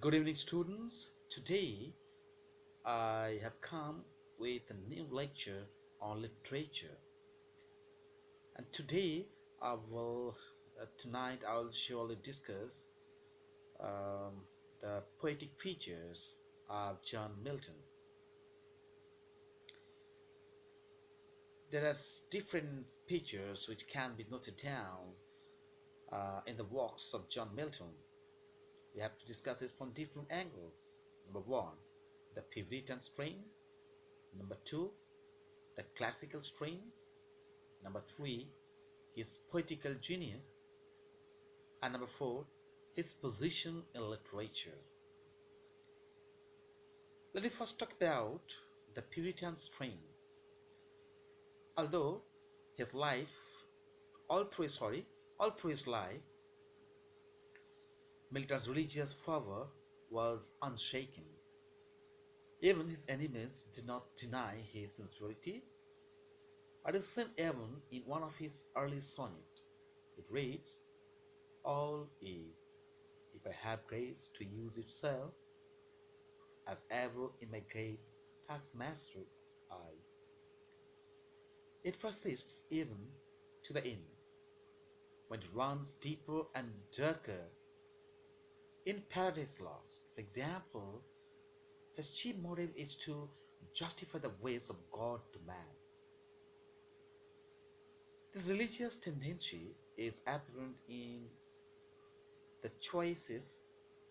Good evening, students. Today I have come with a new lecture on literature, and today tonight I will surely discuss um, the poetic features of John Milton. There are different features which can be noted down in the works of John Milton. We have to discuss it from different angles. Number one, the Puritan strain. Number two, the classical strain. Number three, his poetical genius. And number four, his position in literature. Let me first talk about the Puritan strain. Although his life, all through his life, Milton's religious fervor was unshaken. Even his enemies did not deny his sincerity. It is seen even in one of his early sonnets. It reads, "All is, if I have grace to use it so, as ever in my great taskmaster's eye." It persists even to the end, when it runs deeper and darker. In Paradise Lost, for example, his chief motive is to justify the ways of God to man. This religious tendency is apparent in the choices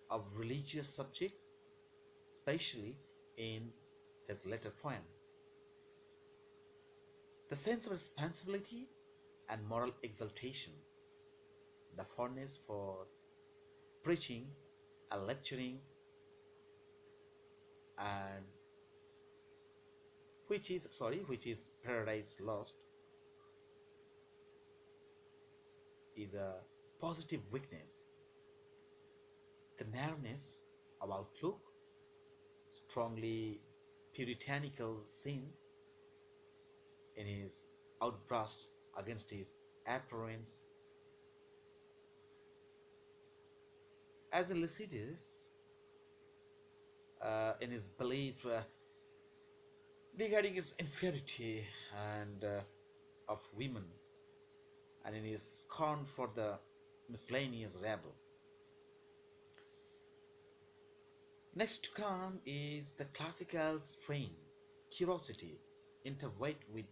of religious subject, especially in his later poem. The sense of responsibility and moral exaltation, the fondness for preaching and lecturing, and which is Paradise Lost, is a positive weakness. The narrowness of outlook, strongly puritanical sin in his outbursts against his appearance as a Lycidas, in his belief regarding his inferiority and of women, and in his scorn for the miscellaneous rabble. Next to come is the classical strain, curiosity interweaved with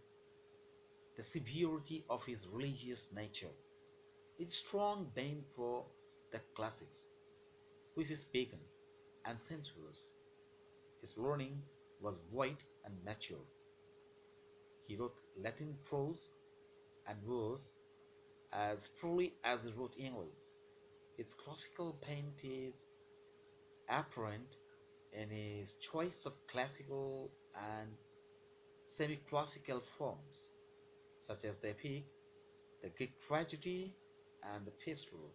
the severity of his religious nature. Its strong bent for the classics, which is pagan and sensuous. His learning was wide and mature. He wrote Latin prose and verse as fully as he wrote English. His classical bent is apparent in his choice of classical and semi-classical forms, such as the epic, the Greek tragedy, and the pastoral.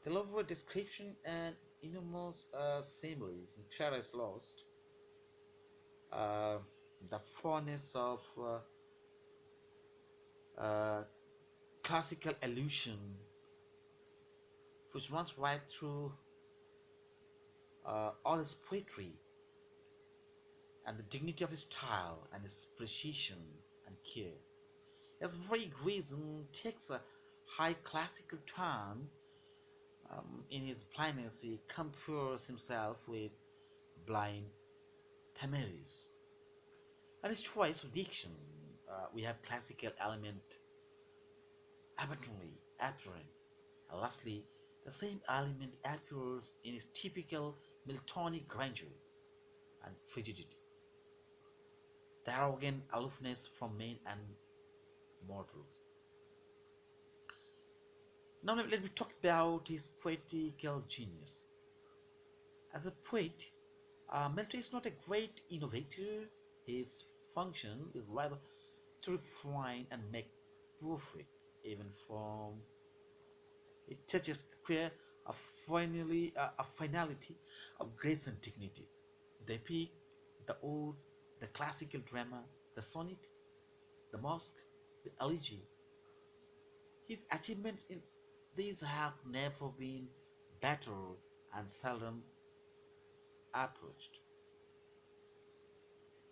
The love of description and enormous similes in Paradise Lost, uh, the fondness of uh, classical allusion, which runs right through all his poetry, and the dignity of his style and his precision and care. His very reason takes a high classical tone. In his blindness, he compares himself with blind Tamaris. And his choice of diction, we have classical element abundantly apparent. And lastly, the same element appears in his typical Miltonic grandeur and frigidity, the arrogant aloofness from men and mortals. Now let me talk about his poetical genius. As a poet, Milton is not a great innovator. His function is rather to refine and make perfect, even from it touches queer a finality of grace and dignity. The epic, the ode, the classical drama, the sonnet, the masque, the elegy. His achievements in these have never been better and seldom approached.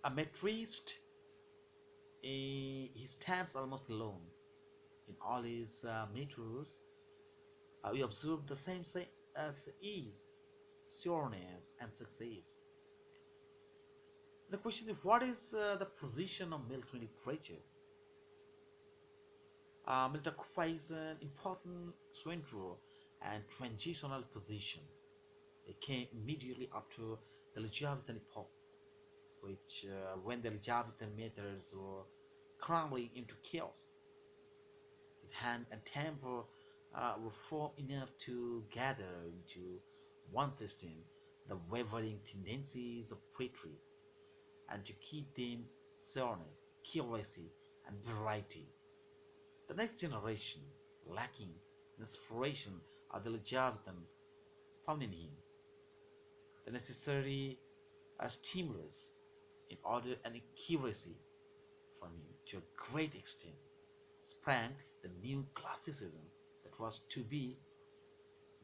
A metrist, he stands almost alone in all his meters. We observe the same as ease, sureness, and success. The question is, what is the position of military literature? Military occupies an important central and transitional position. It came immediately after the Elizabethan epoch, which when the Elizabethan methods were crumbling into chaos. His hand and temper were firm enough to gather into one system the wavering tendencies of poetry and to keep them soreness, curiosity, and variety. The next generation, lacking the inspiration of the Elizabethan, found in him the necessary stimulus in order and accuracy from him to a great extent sprang the new classicism that was to be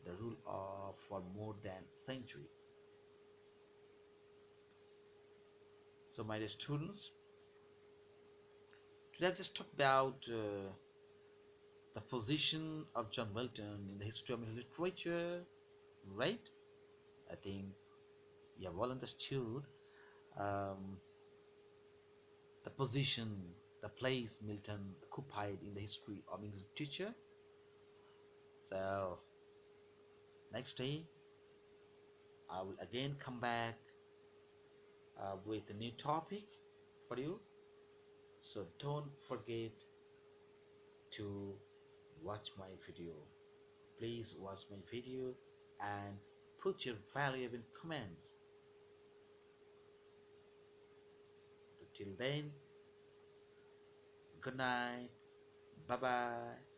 the rule of for more than a century. So, my dear students, today I've just talked about the position of John Milton in the history of literature, right? I think you have well understood um, the position, the place Milton occupied in the history of English literature. So, next day I will again come back with a new topic for you. So, don't forget to watch my video. Please watch my video and put your valuable comments. Till then, good night. Bye bye.